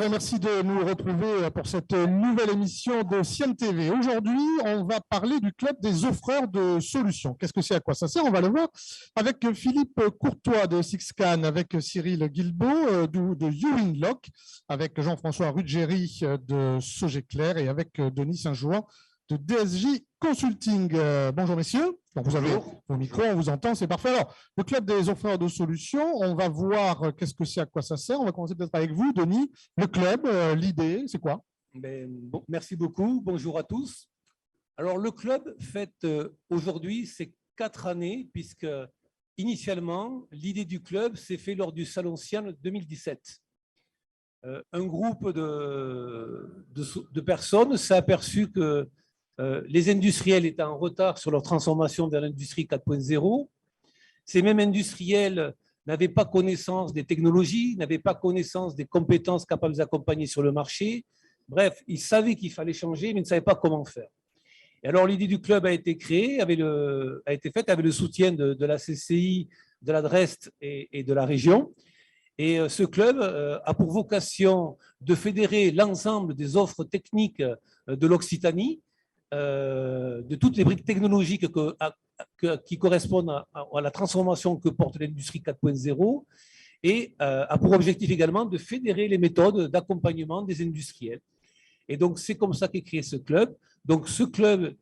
Bonjour et merci de nous retrouver pour cette nouvelle émission de Sienne TV. Aujourd'hui, on va parler du club des offreurs de solutions. Qu'est-ce que c'est, à quoi ça sert? On va le voir avec Philippe Courtois de Sixcan, avec Cyril Guilbeault de Uwinlock, avec Jean-François Ruggieri de Sogeclair et avec Denis Saint-Jouan de DSJ Consulting. Bonjour messieurs. Donc vous avez vos micros, on vous entend, c'est parfait. Alors, le club des offreurs de solutions, on va voir qu'est-ce que c'est, à quoi ça sert. On va commencer peut-être avec vous, Denis. Le club, l'idée, c'est quoi? Merci beaucoup. Bonjour à tous. Alors, le club fête aujourd'hui ses 4 années, puisque initialement, l'idée du club s'est faite lors du Salon Sienne 2017. Un groupe de personnes s'est aperçu que les industriels étaient en retard sur leur transformation vers l'industrie 4.0. Ces mêmes industriels n'avaient pas connaissance des technologies, n'avaient pas connaissance des compétences capables d'accompagner sur le marché. Bref, ils savaient qu'il fallait changer, mais ne savaient pas comment faire. Et alors, l'idée du club a été créée, a été faite avec le soutien de la CCI, de la DREST et de la région. Et ce club a pour vocation de fédérer l'ensemble des offres techniques de l'Occitanie, de toutes les briques technologiques qui correspondent à la transformation que porte l'industrie 4.0 et a pour objectif également de fédérer les méthodes d'accompagnement des industriels. Et donc, c'est comme ça qu'est créé ce club. Donc, ce club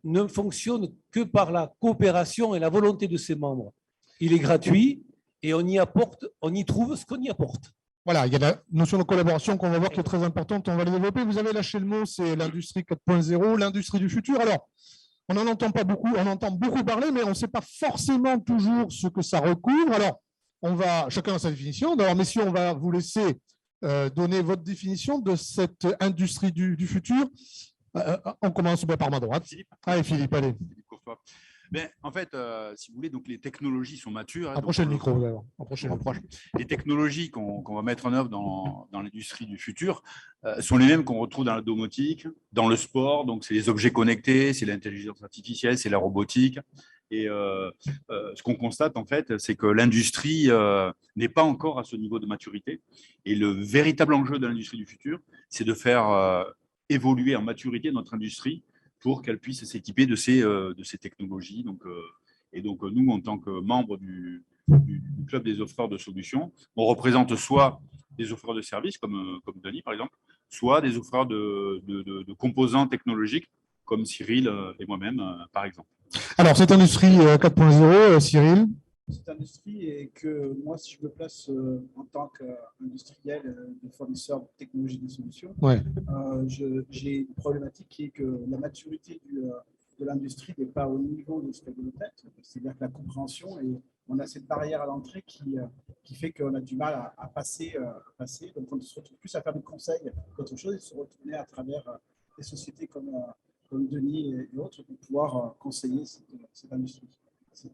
ne fonctionne que par la coopération et la volonté de ses membres. Il est gratuit et on y trouve ce qu'on y apporte. Voilà, il y a la notion de collaboration qu'on va voir qui est très importante, on va la développer. Vous avez lâché le mot, c'est l'industrie 4.0, l'industrie du futur. Alors, on n'en entend pas beaucoup, on entend beaucoup parler, mais on ne sait pas forcément toujours ce que ça recouvre. Alors, on va, chacun a sa définition. Alors, messieurs, on va vous laisser donner votre définition de cette industrie du futur. On commence par ma droite. Allez, Philippe, allez. Philippe Courtois. Ben, en fait, si vous voulez, donc les technologies sont matures. Approchez le micro, d'ailleurs. Les technologies qu'on va mettre en œuvre dans l'industrie du futur sont les mêmes qu'on retrouve dans la domotique, dans le sport. Donc, c'est les objets connectés, c'est l'intelligence artificielle, c'est la robotique. Et ce qu'on constate, en fait, c'est que l'industrie n'est pas encore à ce niveau de maturité. Et le véritable enjeu de l'industrie du futur, c'est de faire évoluer en maturité notre industrie pour qu'elle puisse s'équiper de ces technologies. Donc, nous, en tant que membres du club des offreurs de solutions, on représente soit des offreurs de services, comme Denis, par exemple, soit des offreurs de composants technologiques, comme Cyril et moi-même, par exemple. Alors, cette industrie 4.0, Cyril? Cette industrie, et que moi, si je me place en tant qu'industriel, fournisseur de technologies de solutions, ouais. J'ai une problématique qui est que la maturité de l'industrie n'est pas au niveau de ce qu'elle doit être. C'est-à-dire que la compréhension, et on a cette barrière à l'entrée qui fait qu'on a du mal à passer. Donc, on se retrouve plus à faire du conseil qu'autre chose et se retourner à travers des sociétés comme Denis et autres pour pouvoir conseiller cette industrie.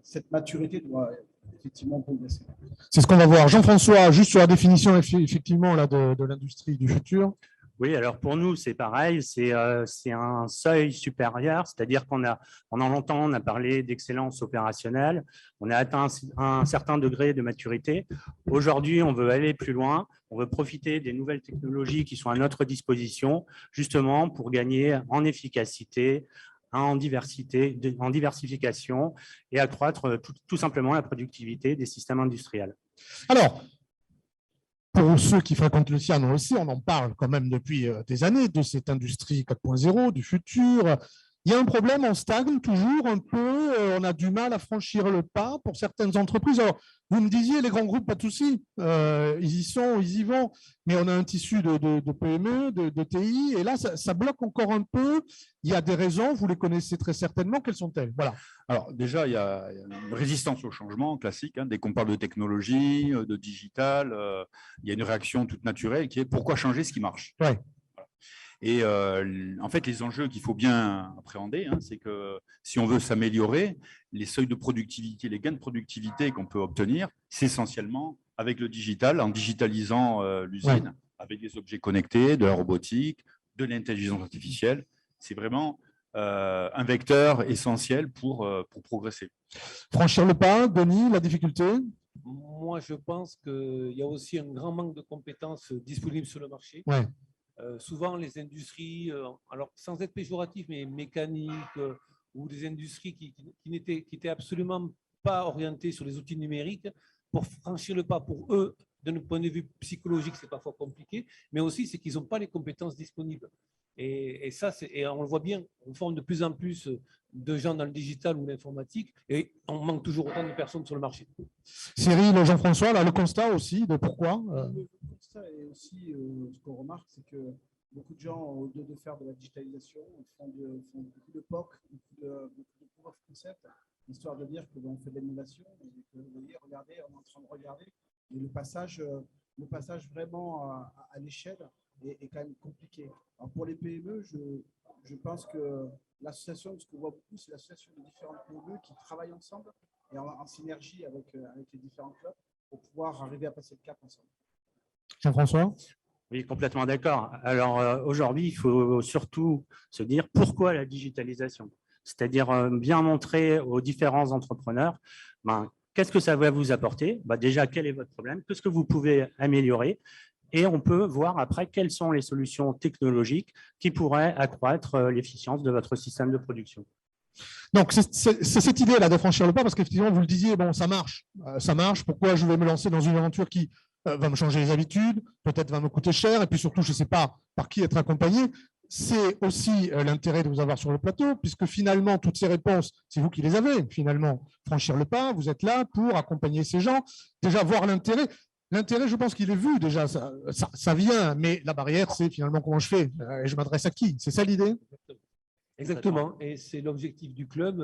Cette maturité doit effectivement progresser. C'est ce qu'on va voir. Jean-François, juste sur la définition effectivement là, de l'industrie du futur. Oui, alors pour nous, c'est pareil, c'est un seuil supérieur, c'est-à-dire pendant longtemps, on a parlé d'excellence opérationnelle, on a atteint un certain degré de maturité. Aujourd'hui, on veut aller plus loin, on veut profiter des nouvelles technologies qui sont à notre disposition, justement pour gagner en efficacité, en diversification et accroître tout simplement la productivité des systèmes industriels. Alors, pour ceux qui fréquentent le CIAN, on en parle quand même depuis des années de cette industrie 4.0, du futur. Il y a un problème, on stagne toujours un peu, on a du mal à franchir le pas pour certaines entreprises. Alors, vous me disiez, les grands groupes, pas de souci, ils y sont, ils y vont, mais on a un tissu de PME, de TI, et là, ça bloque encore un peu. Il y a des raisons, vous les connaissez très certainement, quelles sont-elles? Voilà. Alors déjà, il y a une résistance au changement classique. Dès qu'on parle de technologie, de digital, il y a une réaction toute naturelle qui est pourquoi changer ce qui marche? Ouais. Et en fait, les enjeux qu'il faut bien appréhender, c'est que si on veut s'améliorer, les seuils de productivité, les gains de productivité qu'on peut obtenir, c'est essentiellement avec le digital, en digitalisant l'usine, avec des objets connectés, de la robotique, de l'intelligence artificielle. C'est vraiment un vecteur essentiel pour progresser. Franchir le pas, Denis, la difficulté? moi, je pense qu'il y a aussi un grand manque de compétences disponibles sur le marché. Ouais. Souvent, les industries, alors sans être péjoratif, mais mécaniques ou des industries qui étaient absolument pas orientées sur les outils numériques, pour franchir le pas pour eux, d'un point de vue psychologique, c'est parfois compliqué, mais aussi c'est qu'ils n'ont pas les compétences disponibles. Et ça, et on le voit bien, on forme de plus en plus de gens dans le digital ou l'informatique, et on manque toujours autant de personnes sur le marché. Cyril, Jean-François, là, le constat aussi de pourquoi Le constat est aussi, ce qu'on remarque, c'est que beaucoup de gens, au lieu de faire de la digitalisation, font beaucoup de POC, beaucoup de proof of concept, histoire de dire que on fait de l'innovation et que vous voyez, regardez, on est en train de regarder. Et le passage vraiment à l'échelle est quand même compliqué. Alors pour les PME, je pense que l'association, ce qu'on voit beaucoup, c'est l'association de différentes PME qui travaillent ensemble et en synergie avec les différents clubs pour pouvoir arriver à passer le cap ensemble. Jean-François? Oui, complètement d'accord. Alors aujourd'hui, il faut surtout se dire pourquoi la digitalisation, c'est-à-dire bien montrer aux différents entrepreneurs qu'est-ce que ça va vous apporter. Déjà, quel est votre problème, qu'est-ce que vous pouvez améliorer, et on peut voir après quelles sont les solutions technologiques qui pourraient accroître l'efficience de votre système de production. Donc, c'est cette idée-là de franchir le pas, parce qu'effectivement, vous le disiez, bon, ça marche. Pourquoi je vais me lancer dans une aventure qui va me changer les habitudes, peut-être va me coûter cher, et puis surtout, je ne sais pas par qui être accompagné. C'est aussi l'intérêt de vous avoir sur le plateau, puisque finalement, toutes ces réponses, c'est vous qui les avez. Finalement, franchir le pas, vous êtes là pour accompagner ces gens, déjà voir l'intérêt. L'intérêt, je pense qu'il est vu déjà, ça vient, mais la barrière, c'est finalement comment je fais et je m'adresse à qui. C'est ça l'idée? Exactement, et c'est l'objectif du club,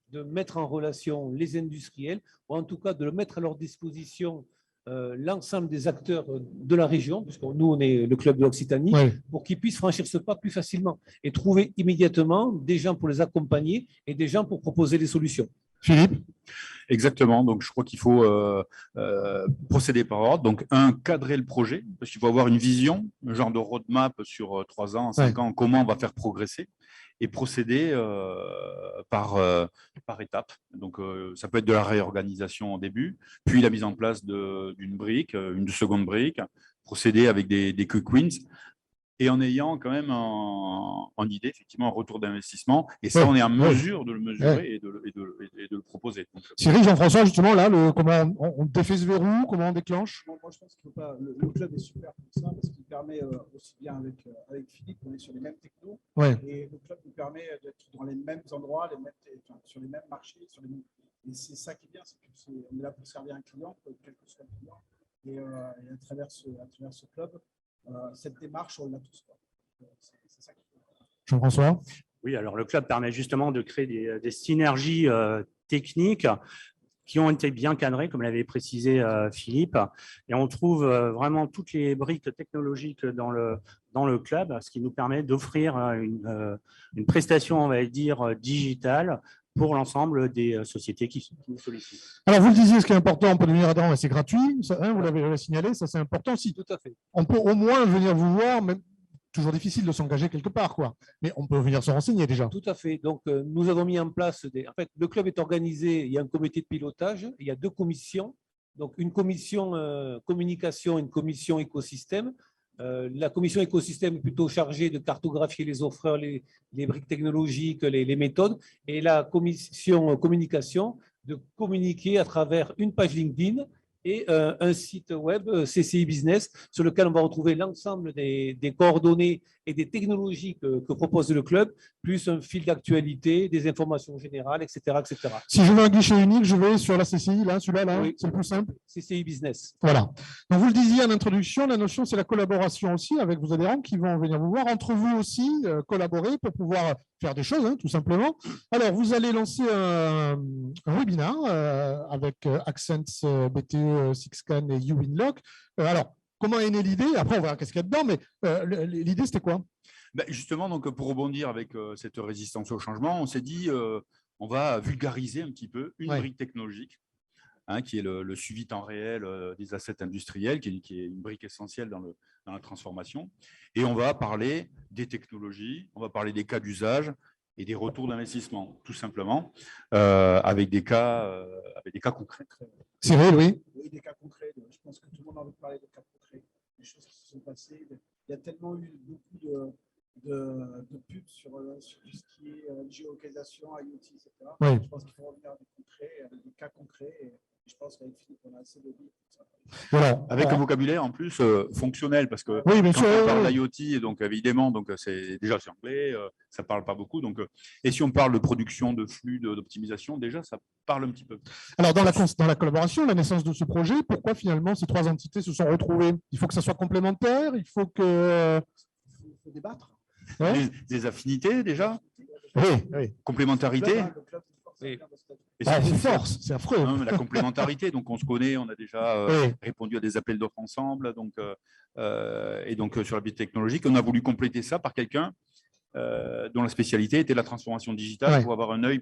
de mettre en relation les industriels, ou en tout cas de le mettre à leur disposition l'ensemble des acteurs de la région, puisque nous, on est le club de l'Occitanie, Ouais. pour qu'ils puissent franchir ce pas plus facilement et trouver immédiatement des gens pour les accompagner et des gens pour proposer des solutions. Philippe? Exactement. Donc, je crois qu'il faut procéder par ordre. Donc, cadrer le projet, parce qu'il faut avoir une vision, un genre de roadmap sur 3 ans, 5 ans, comment on va faire progresser, et procéder par étapes. Donc, ça peut être de la réorganisation au début, puis la mise en place d'une brique, une seconde brique, procéder avec des quick wins, et en ayant quand même en idée, effectivement, un retour d'investissement. Et ça, on est en mesure de le mesurer et de le proposer. Donc, Cyril, Jean-François, justement, là, comment on défait ce verrou, comment on déclenche? Moi, je pense qu'il faut pas. Le club est super pour ça parce qu'il permet aussi bien avec Philippe, on est sur les mêmes technos. Ouais. Et le club nous permet d'être dans les mêmes endroits, sur les mêmes marchés. Et c'est ça qui est bien, c'est qu'on est là pour servir un client, quel que soit le client. Et à travers ce club, cette démarche, on l'a tous. C'est ça qui est bien. Jean-François? Oui, alors le club permet justement de créer des synergies techniques qui ont été bien cadrées, comme l'avait précisé Philippe. Et on trouve vraiment toutes les briques technologiques dans le club, ce qui nous permet d'offrir une prestation, on va dire, digitale pour l'ensemble des sociétés qui nous sollicitent. Alors, vous le disiez, ce qui est important pour devenir adhérent, c'est gratuit. Ça, vous l'avez signalé, ça c'est important aussi. Tout à fait. On peut au moins venir vous voir, même toujours difficile de s'engager quelque part, quoi. Mais on peut venir se renseigner déjà. Tout à fait. Donc, nous avons mis en place En fait, le club est organisé, il y a un comité de pilotage, il y a 2 commissions. Donc, une commission communication et une commission écosystème. La commission écosystème est plutôt chargée de cartographier les offreurs, les briques technologiques, les méthodes. Et la commission communication de communiquer à travers une page LinkedIn et un site web CCI Business sur lequel on va retrouver l'ensemble des coordonnées et des technologies que propose le club, plus un fil d'actualité, des informations générales, etc., etc. Si je veux un guichet unique, je vais sur la CCI, là, celui-là, là, Oui. c'est le plus simple. CCI Business. Voilà. Donc, vous le disiez en introduction, la notion, c'est la collaboration aussi avec vos adhérents qui vont venir vous voir. Entre vous aussi, collaborer pour pouvoir faire des choses, tout simplement. Alors, vous allez lancer un webinaire avec Accents, BTE, Sixcan et YouWinlock. Alors, comment est née l'idée? Après, on verra qu'est-ce qu'il y a dedans, mais l'idée, c'était quoi? Justement, donc, pour rebondir avec cette résistance au changement, on s'est dit on va vulgariser un petit peu une brique technologique, qui est le suivi temps réel des assets industriels, qui est une brique essentielle dans la transformation. Et on va parler des technologies, on va parler des cas d'usage et des retours d'investissement, tout simplement, avec des cas concrets. Cyril, oui. Oui, des cas il y a tellement eu beaucoup de pubs sur tout ce qui est géolocalisation, IoT, etc. Oui. Je pense qu'il faut revenir à des concrets, avec des cas concrets. Et je pense qu'avec Philippe, on a assez de billes pour ça. Voilà. Avec Bon. un vocabulaire en plus fonctionnel, parce que Oui, bien quand sûr. on parle d'IoT, donc évidemment, donc c'est déjà c'est anglais, ça parle pas beaucoup. Donc, et si on parle de production, de flux, d'optimisation, déjà ça parle un petit peu. Alors, dans la collaboration, la naissance de ce projet, pourquoi finalement ces trois entités se sont retrouvées? Il faut que ça soit complémentaire, il faut que… Il faut débattre. Ouais. Des affinités déjà, Oui, oui. complémentarité. Le club, Oui. Et Ah, c'est- une force, c'est affreux. Non, mais la complémentarité, donc on se connaît, on a déjà Oui. répondu à des appels d'offres ensemble, donc, et donc sur la biotechnologique, on a voulu compléter ça par quelqu'un dont la spécialité était la transformation digitale Ouais. pour avoir un œil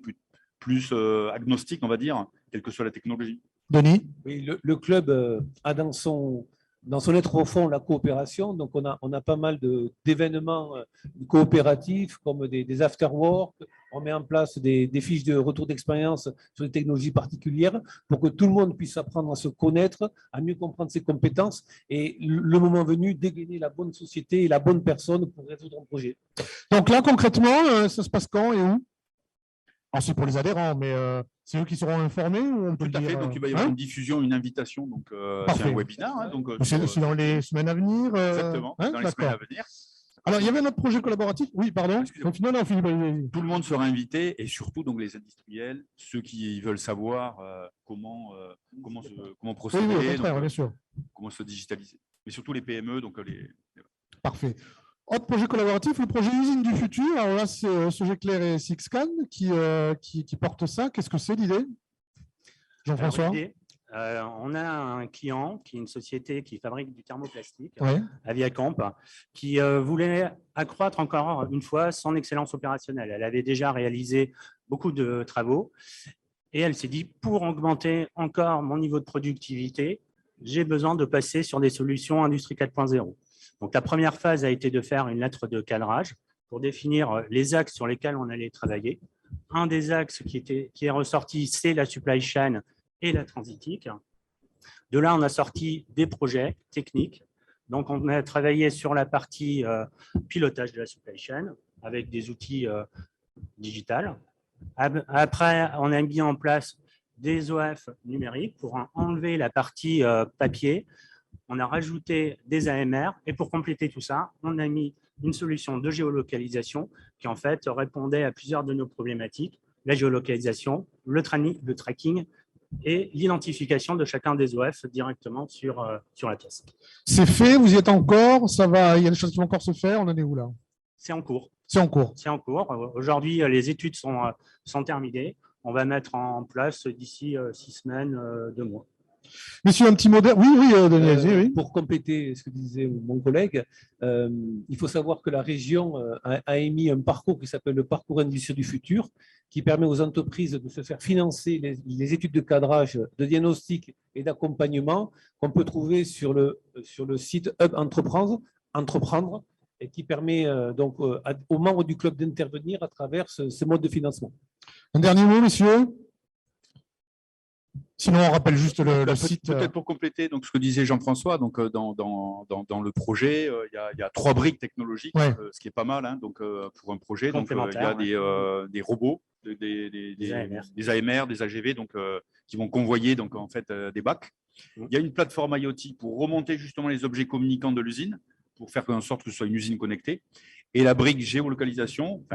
plus agnostique, on va dire, quelle que soit la technologie. Denis? Oui, le club a dans son être profond la coopération. Donc, on a pas mal d'événements coopératifs comme des after-work. On met en place des fiches de retour d'expérience sur des technologies particulières pour que tout le monde puisse apprendre à se connaître, à mieux comprendre ses compétences et le moment venu, dégainer la bonne société et la bonne personne pour résoudre un projet. Donc là, concrètement, ça se passe quand et où? Alors, c'est pour les adhérents, mais c'est eux qui seront informés ou on peut Tout le à fait, dire, donc il va y avoir hein? une diffusion, une invitation, donc c'est Parfait. un webinaire. Hein, donc, C'est dans les semaines à venir. exactement, hein? dans les semaines à D'accord. venir. Alors, il y avait un autre projet collaboratif. Oui, pardon. Excusez-moi. Non, Philippe, allez-y. Tout le monde sera invité et surtout donc les industriels, ceux qui veulent savoir comment procéder, Oui, oui, au donc, contraire, bien sûr. comment se digitaliser. Mais surtout les PME, donc Parfait. Autre projet collaboratif, le projet Usine du futur. Alors là, c'est Sogeclair et Sixcan qui portent ça. Qu'est-ce que c'est l'idée? Jean-François? Alors, l'idée, on a un client qui est une société qui fabrique du thermoplastique, Ouais. Aviacamp, qui voulait accroître encore une fois son excellence opérationnelle. Elle avait déjà réalisé beaucoup de travaux et elle s'est dit, pour augmenter encore mon niveau de productivité, j'ai besoin de passer sur des solutions Industrie 4.0. Donc, la première phase a été de faire une lettre de cadrage pour définir les axes sur lesquels on allait travailler. Un des axes qui est ressorti, c'est la supply chain et la transitique. De là, on a sorti des projets techniques. Donc, on a travaillé sur la partie pilotage de la supply chain avec des outils digitales. Après, on a mis en place des OF numériques pour enlever la partie papier. On a rajouté des AMR et pour compléter tout ça, on a mis une solution de géolocalisation qui en fait répondait à plusieurs de nos problématiques, la géolocalisation, le tracking et l'identification de chacun des OF directement sur la pièce. C'est fait, vous y êtes encore, ça va, il y a des choses qui vont encore se faire, on en est où là? C'est en cours. C'est en cours. C'est en cours. Aujourd'hui, les études sont terminées. On va mettre en place d'ici 6 semaines, 2 mois. Messieurs, un petit mot de… Oui, Denis, oui. Pour compléter ce que disait mon collègue, il faut savoir que la région a émis un parcours qui s'appelle le parcours Industrie du futur, qui permet aux entreprises de se faire financer les études de cadrage, de diagnostic et d'accompagnement qu'on peut trouver sur le site Hub Entreprendre et qui permet donc aux membres du club d'intervenir à travers ce mode de financement. Un dernier mot, messieurs? Sinon, on rappelle juste le site. Peut-être pour compléter donc, ce que disait Jean-François, donc, dans le projet, il y a 3 briques technologiques, Ouais. Ce qui est pas mal hein, donc, pour un projet. Donc, il y a des robots, des AMR, des AGV donc, qui vont convoyer donc, en fait, des bacs. Il y a une plateforme IoT pour remonter justement les objets communicants de l'usine, pour faire en sorte que ce soit une usine connectée. Et la brique géolocalisation,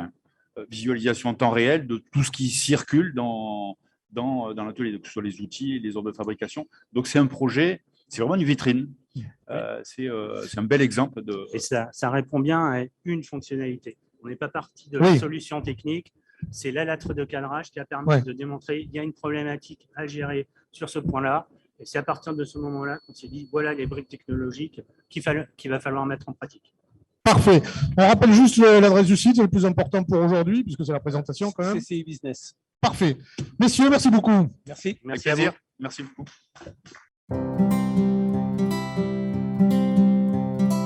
visualisation en temps réel de tout ce qui circule dans l'atelier, que ce soit les outils, les ordres de fabrication. Donc, c'est un projet, c'est vraiment une vitrine. C'est un bel exemple de… Et ça répond bien à une fonctionnalité. On n'est pas parti de la solution technique. C'est la lettre de cadrage qui a permis de démontrer qu'il y a une problématique à gérer sur ce point-là. Et c'est à partir de ce moment-là qu'on s'est dit, voilà les briques technologiques qu'il va falloir mettre en pratique. Parfait. On rappelle juste l'adresse du site, c'est le plus important pour aujourd'hui, puisque c'est la présentation quand même. CCI Business. Parfait. Messieurs, merci beaucoup. Merci. Merci à vous. Merci beaucoup.